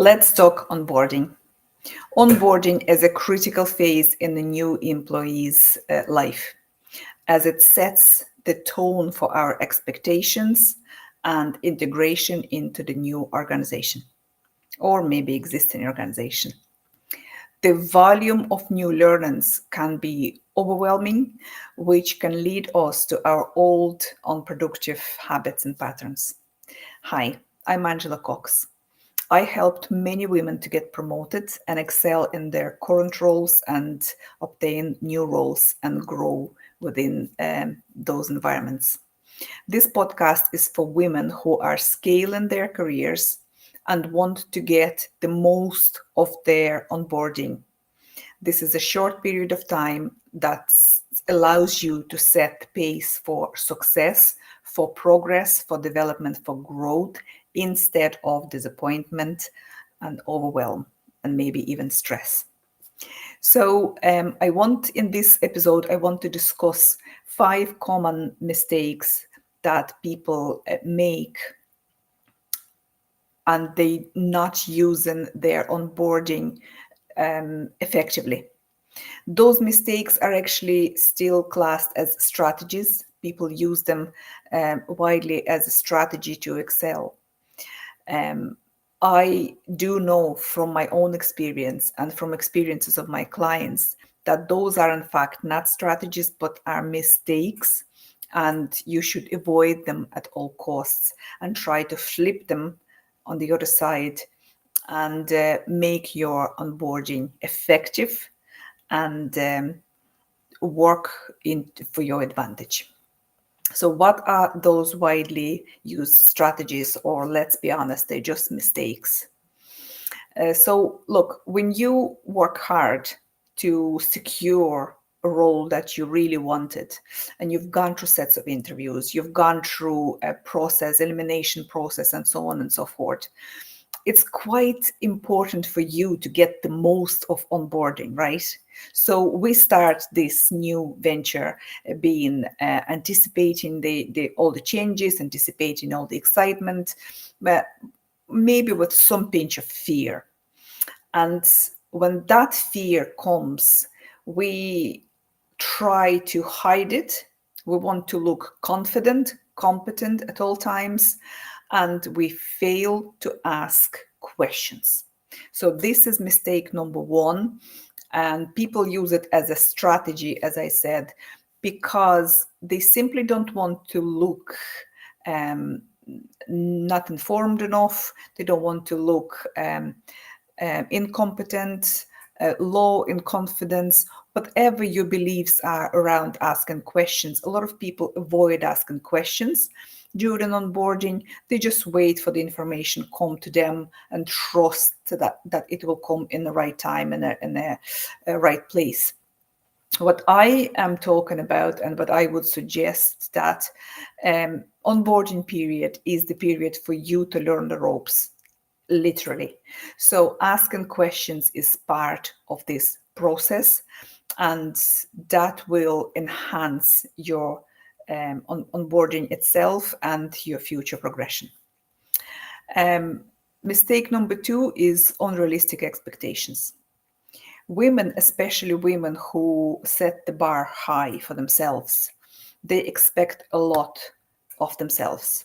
Let's talk onboarding. Onboarding is a critical phase in the new employee's life, as it sets the tone for our expectations and integration into the new organization or maybe existing organization. The volume of new learnings can be overwhelming, which can lead us to our old unproductive habits and patterns. Hi, I'm Angela Cox. I helped many women to get promoted and excel in their current roles and obtain new roles and grow within those environments. This podcast is for women who are scaling their careers and want to get the most of their onboarding. This is a short period of time that allows you to set the pace for success, for progress, for development, for growth, instead of disappointment and overwhelm and maybe even stress. So in this episode, I want to discuss 5 common mistakes that people make and they not using their onboarding effectively. Those mistakes are actually still classed as strategies. People use them widely as a strategy to excel. I do know from my own experience and from experiences of my clients that those are in fact not strategies but are mistakes, and you should avoid them at all costs and try to flip them on the other side and make your onboarding effective and work for your advantage. So what are those widely used strategies, or let's be honest, they're just mistakes? So look, when you work hard to secure a role that you really wanted, and you've gone through sets of interviews, you've gone through a process, elimination process, and so on and so forth, it's quite important for you to get the most of onboarding, right? So we start this new venture being anticipating all the changes, anticipating all the excitement, but maybe with some pinch of fear. And when that fear comes, we try to hide it. We want to look confident, competent at all times, and we fail to ask questions. So this is mistake number 1, and people use it as a strategy, as I said, because they simply don't want to look not informed enough. They don't want to look incompetent, low in confidence, whatever your beliefs are around asking questions. A lot of people avoid asking questions during onboarding. They just wait for the information come to them and trust that it will come in the right time and in a right place. What I am talking about, and what I would suggest, that onboarding period is the period for you to learn the ropes, literally. So asking questions is part of this process, and that will enhance your onboarding itself and your future progression. Mistake number 2 is unrealistic expectations. Women, especially women who set the bar high for themselves, they expect a lot of themselves.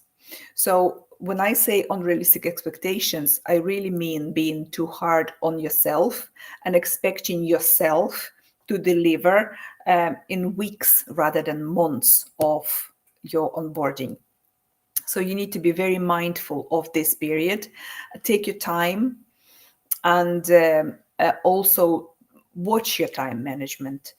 So when I say unrealistic expectations, I really mean being too hard on yourself and expecting yourself to deliver in weeks rather than months of your onboarding. So you need to be very mindful of this period. Take your time, and also watch your time management.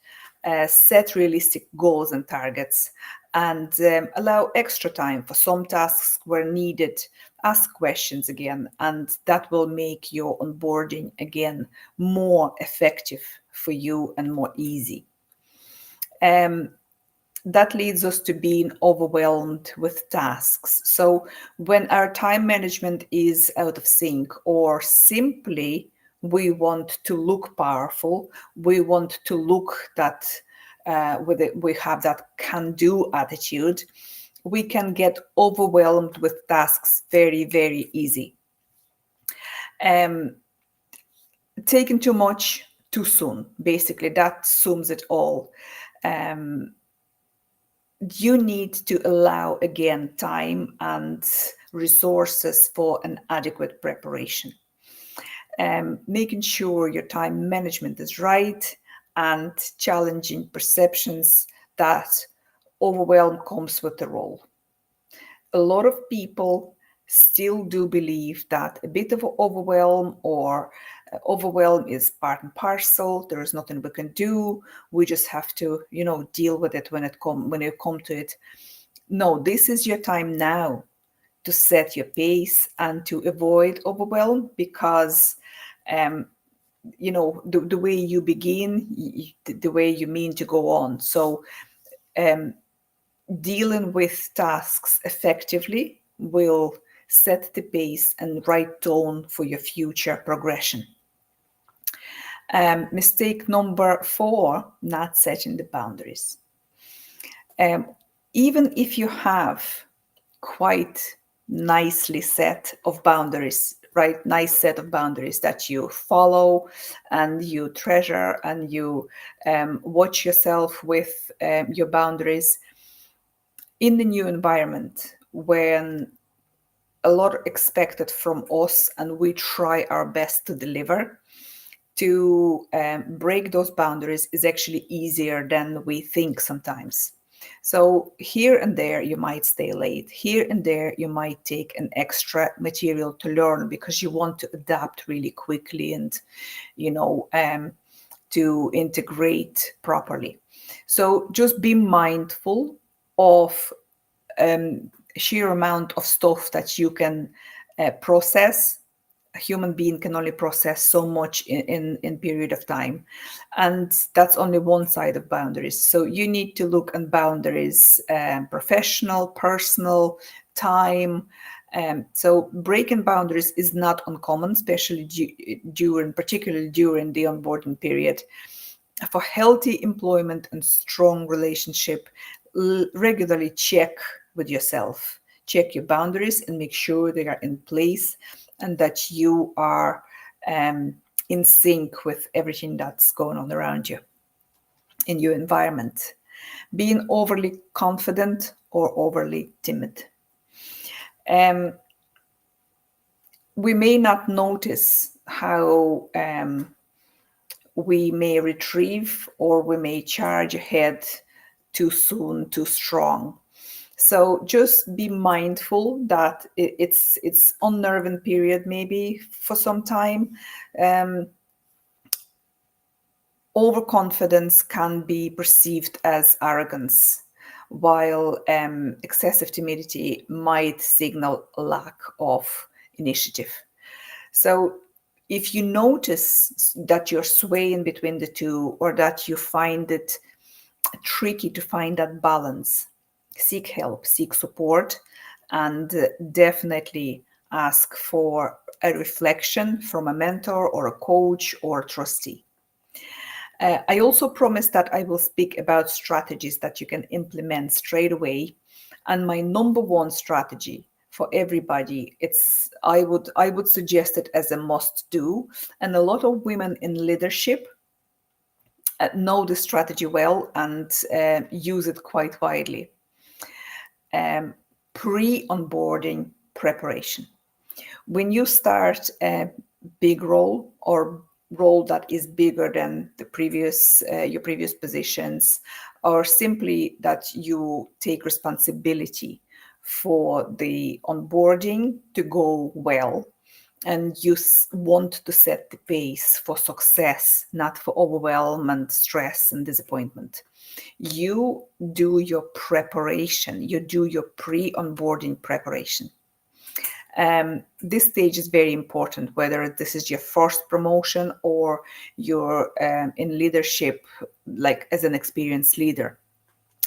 Set realistic goals and targets, and allow extra time for some tasks where needed. Ask questions again, and that will make your onboarding again more effective for you and more easy. That leads us to being overwhelmed with tasks. So when our time management is out of sync, or simply we want to look powerful, we want to look that we have that can-do attitude, we can get overwhelmed with tasks very, very easy. Taking too much too soon, basically, that sums it all. You need to allow again time and resources for an adequate preparation. Making sure your time management is right and challenging perceptions that overwhelm comes with the role. A lot of people still do believe that a bit of overwhelm or overwhelm is part and parcel. There is nothing we can do. We just have to, deal with it when you come to it. No, this is your time now to set your pace and to avoid overwhelm, because the way you begin, the way you mean to go on. So dealing with tasks effectively will set the pace and right tone for your future progression. Mistake number 4, not setting the boundaries. Even if you have quite nicely set of boundaries, right? Nice set of boundaries that you follow and you treasure, and you watch yourself with your boundaries. In the new environment, when a lot expected from us and we try our best to deliver, to break those boundaries is actually easier than we think sometimes. So here and there you might stay late. Here and there you might take an extra material to learn because you want to adapt really quickly and, to integrate properly. So just be mindful of sheer amount of stuff that you can process. A human being can only process so much in period of time, and that's only one side of boundaries. So you need to look at boundaries, professional, personal, time. So breaking boundaries is not uncommon, especially particularly during the onboarding period. For healthy employment and strong relationship, regularly check with yourself, check your boundaries and make sure they are in place and that you are in sync with everything that's going on around you in your environment. Being overly confident or overly timid. We may not notice how we may retrieve or we may charge ahead too soon, too strong. So just be mindful that it's unnerving period maybe for some time. Overconfidence can be perceived as arrogance, while excessive timidity might signal a lack of initiative. So if you notice that you're swaying between the two, or that you find it tricky to find that balance, seek help, seek support, and definitely ask for a reflection from a mentor or a coach or a trustee. I also promise that I will speak about strategies that you can implement straight away. And my number one strategy for everybody, I would suggest it as a must do. And a lot of women in leadership know the strategy well and use it quite widely. Pre-onboarding preparation. When you start a big role or role that is bigger than the previous your previous positions, or simply that you take responsibility for the onboarding to go well, and you want to set the pace for success, not for overwhelm and stress and disappointment. You do your preparation, you do your pre-onboarding preparation. This stage is very important, whether this is your first promotion or you're in leadership, like as an experienced leader.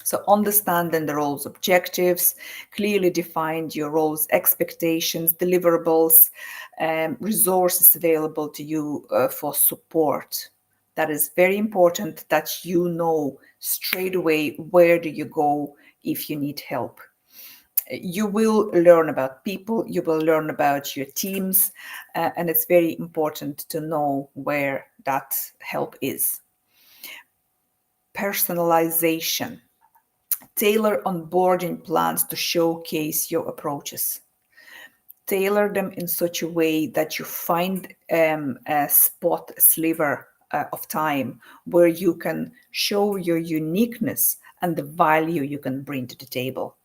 So understanding the role's objectives, clearly define your role's expectations, deliverables, resources available to you for support. That is very important, that you know straight away where do you go if you need help. You will learn about people, you will learn about your teams, and it's very important to know where that help is. Personalization. Tailor onboarding plans to showcase your approaches. Tailor them in such a way that you find a spot, a sliver of time where you can show your uniqueness and the value you can bring to the table.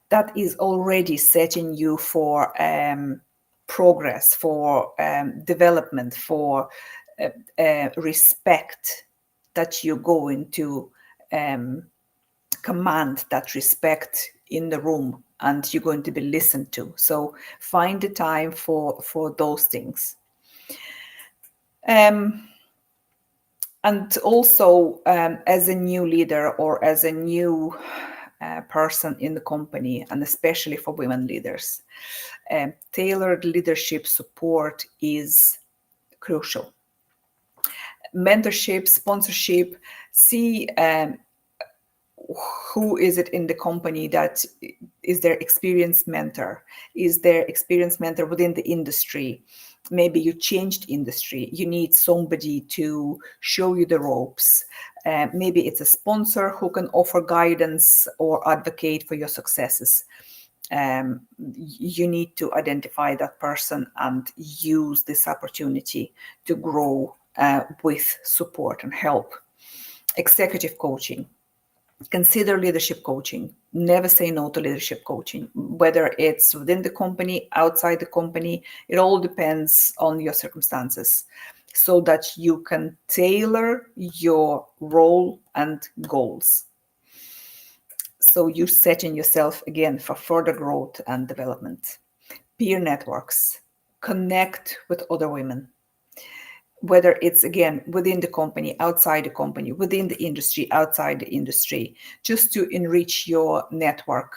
That is already setting you for progress, for development, for respect, that you're going to command that respect in the room and you're going to be listened to. So find the time for those things. And also, as a new leader or as a new person in the company, and especially for women leaders, tailored leadership support is crucial. Mentorship, sponsorship, see who is it in the company that is their experienced mentor, is their experienced mentor within the industry. Maybe you changed industry, you need somebody to show you the ropes. Maybe it's a sponsor who can offer guidance or advocate for your successes. You need to identify that person and use this opportunity to grow with support and help. Executive coaching. Consider leadership coaching. Never say no to leadership coaching, whether it's within the company, outside the company. It all depends on your circumstances, so that you can tailor your role and goals. So you're setting yourself again for further growth and development. Peer networks. Connect with other women, whether it's again within the company, outside the company, within the industry, outside the industry, just to enrich your network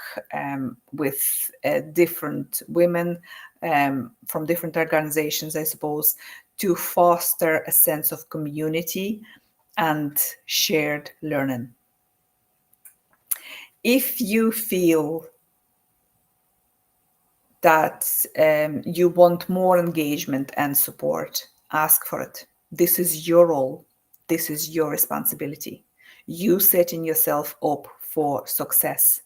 with different women from different organizations, I suppose, to foster a sense of community and shared learning. If you feel that you want more engagement and support, ask for it. This is your role. This is your responsibility. You setting yourself up for success,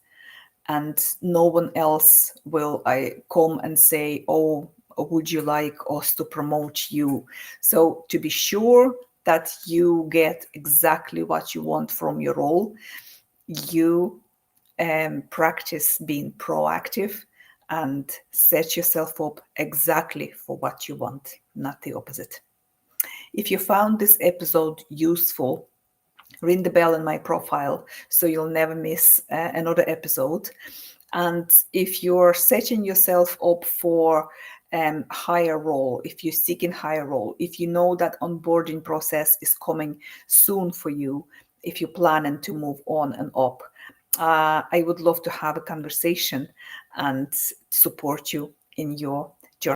and no one else will come and say, oh, would you like us to promote you? So to be sure that you get exactly what you want from your role, you practice being proactive and set yourself up exactly for what you want, not the opposite. If you found this episode useful, ring the bell in my profile so you'll never miss another episode. And if you're setting yourself up for higher role, if you're seeking higher role, if you know that onboarding process is coming soon for you, if you're planning to move on and up, I would love to have a conversation and support you in your